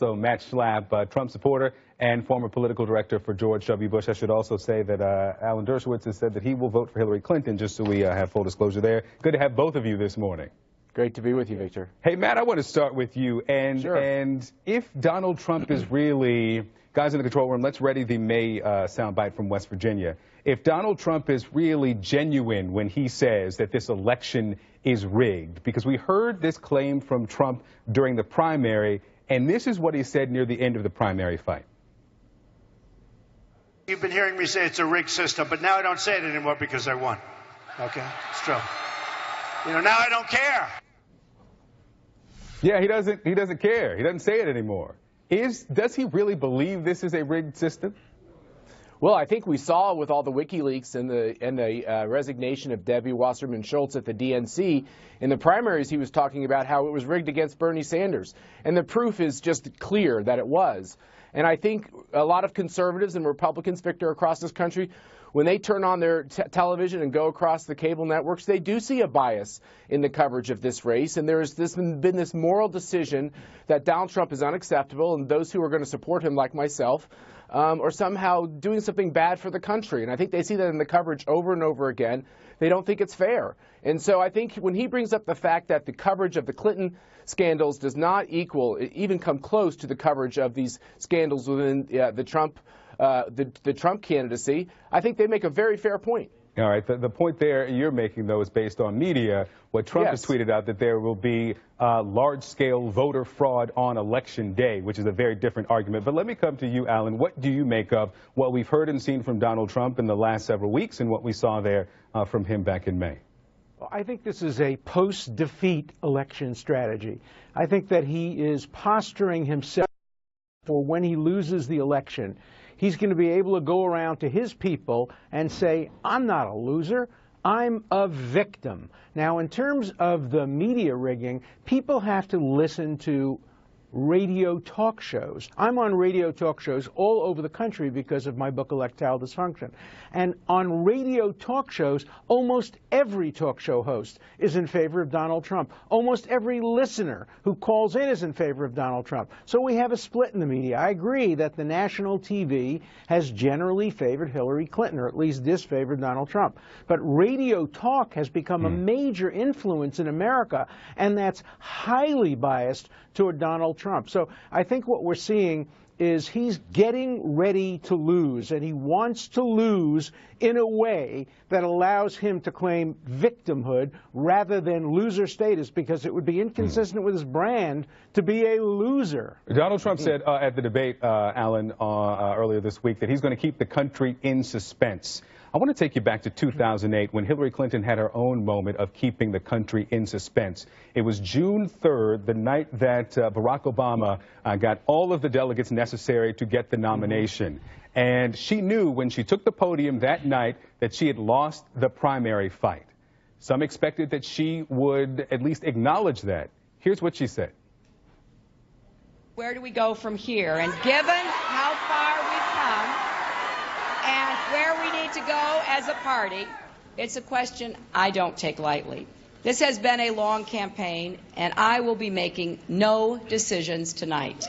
So Matt Schlapp, Trump supporter and former political director for George W. Bush. I should also say that Alan Dershowitz has said that he will vote for Hillary Clinton, just so we have full disclosure there. Good to have both of you this morning. Great to be with you, Victor. Hey, Matt, I want to start with you. And if Donald Trump is really, guys in the control room, let's ready the May soundbite from West Virginia. If Donald Trump is really genuine when he says that this election is rigged, because we heard this claim from Trump during the primary, and this is what he said near the end of the primary fight. You've been hearing me say it's a rigged system, but now I don't say it anymore because I won. Okay? It's true. You know, now I don't care. Yeah, he doesn't care. He doesn't say it anymore. Does he really believe this is a rigged system? Well, I think we saw with all the WikiLeaks and the resignation of Debbie Wasserman Schultz at the DNC, in the primaries he was talking about how it was rigged against Bernie Sanders. And the proof is just clear that it was. And I think a lot of conservatives and Republicans, Victor, across this country, when they turn on their television and go across the cable networks, they do see a bias in the coverage of this race. And there's been this moral decision that Donald Trump is unacceptable, and those who are going to support him, like myself, are somehow doing something bad for the country. And I think they see that in the coverage over and over again. They don't think it's fair. And so I think when he brings up the fact that the coverage of the Clinton scandals does not even come close to the coverage of these scandals within the Trump candidacy, I think they make a very fair point. All right. The point there you're making, though, is based on media. What Trump has tweeted out, that there will be large-scale voter fraud on Election Day, which is a very different argument. But let me come to you, Alan. What do you make of what we've heard and seen from Donald Trump in the last several weeks and what we saw there from him back in May? Well, I think this is a post-defeat election strategy. I think that he is posturing himself for when he loses the election. He's going to be able to go around to his people and say, I'm not a loser, I'm a victim. Now, in terms of the media rigging, people have to listen to radio talk shows. I'm on radio talk shows all over the country because of my book, Electoral Dysfunction. And on radio talk shows, almost every talk show host is in favor of Donald Trump. Almost every listener who calls in is in favor of Donald Trump. So we have a split in the media. I agree that the national TV has generally favored Hillary Clinton, or at least disfavored Donald Trump. But radio talk has become a major influence in America, and that's highly biased toward Donald Trump. So I think what we're seeing is he's getting ready to lose, and he wants to lose in a way that allows him to claim victimhood rather than loser status, because it would be inconsistent with his brand to be a loser. Donald Trump said at the debate, Alan, earlier this week, that he's going to keep the country in suspense. I want to take you back to 2008 when Hillary Clinton had her own moment of keeping the country in suspense. It was June 3rd, the night that Barack Obama got all of the delegates necessary to get the nomination. And she knew when she took the podium that night that she had lost the primary fight. Some expected that she would at least acknowledge that. Here's what she said. Where do we go from here? And given how far we've come, and where we need to go as a party, it's a question I don't take lightly. This has been a long campaign, and I will be making no decisions tonight.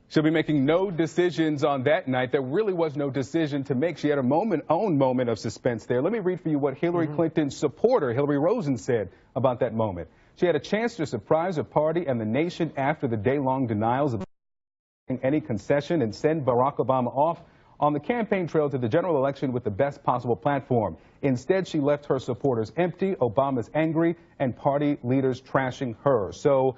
She'll be making no decisions on that night. There really was no decision to make. She had her own moment of suspense there. Let me read for you what Hillary Clinton's supporter, Hillary Rosen, said about that moment. She had a chance to surprise her party and the nation after the day-long denials of any concession and send Barack Obama off on the campaign trail to the general election with the best possible platform. Instead, she left her supporters empty, Obama's angry, and party leaders trashing her. So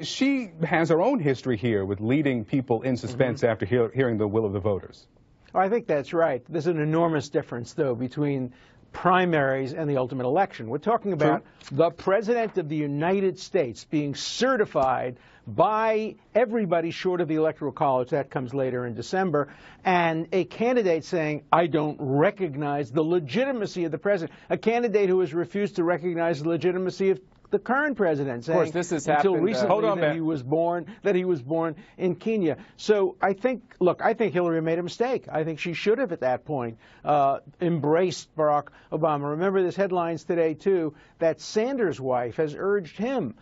she has her own history here with leading people in suspense after hearing the will of the voters. I think that's right. There's an enormous difference, though, between primaries and the ultimate election. We're talking about the President of the United States being certified by everybody short of the Electoral College. That comes later in December. And a candidate saying, I don't recognize the legitimacy of the president. A candidate who has refused to recognize the legitimacy of the current president, saying, of course, this has until happened, recently that he was born in Kenya. So I think Hillary made a mistake. I think she should have at that point embraced Barack Obama. Remember, there's headlines today too that Sanders' wife has urged him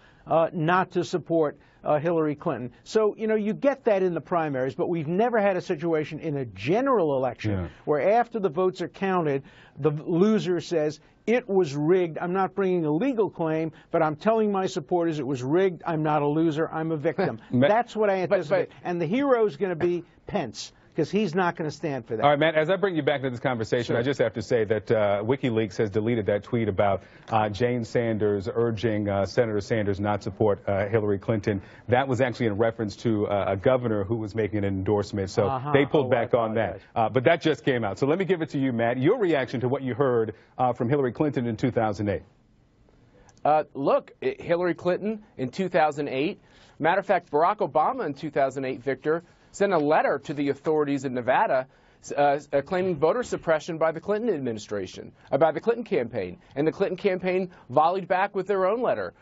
not to support Hillary Clinton. So, you know, you get that in the primaries, but we've never had a situation in a general election where after the votes are counted, the loser says, it was rigged. I'm not bringing a legal claim, but I'm telling my supporters it was rigged. I'm not a loser. I'm a victim. That's what I anticipate. And the hero is going to be Pence, because he's not going to stand for that. All right, Matt, as I bring you back to this conversation, I just have to say that WikiLeaks has deleted that tweet about Jane Sanders urging Senator Sanders not support Hillary Clinton. That was actually in reference to a governor who was making an endorsement, so they pulled back on that. But that just came out. So let me give it to you, Matt. Your reaction to what you heard from Hillary Clinton in 2008. Look, Hillary Clinton in 2008, matter of fact, Barack Obama in 2008, Victor, sent a letter to the authorities in Nevada claiming voter suppression by the Clinton administration, by the Clinton campaign. And the Clinton campaign volleyed back with their own letter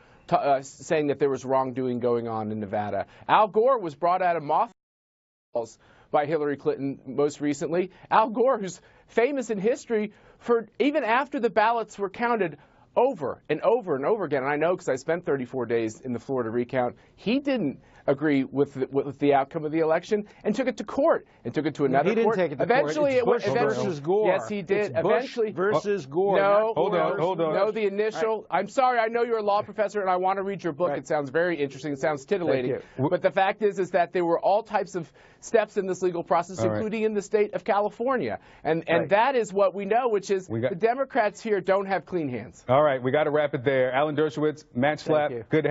saying that there was wrongdoing going on in Nevada. Al Gore was brought out of mothballs by Hillary Clinton most recently. Al Gore, who's famous in history for even after the ballots were counted over and over and over again, and I know because I spent 34 days in the Florida recount, he didn't agree with the outcome of the election and took it to court and took it to another court. He didn't take it to eventually court. It's Bush versus Gore. Yes, he did. It's eventually Bush versus Gore. No, hold on. No, the initial. I'm sorry. I know you're a law professor, and I want to read your book. It sounds very interesting. It sounds titillating. But the fact is that there were all types of steps in this legal process, including in the state of California, and that is what we know, which is the Democrats here don't have clean hands. All right, we got to wrap it there. Alan Dershowitz, Matt Schlapp, good.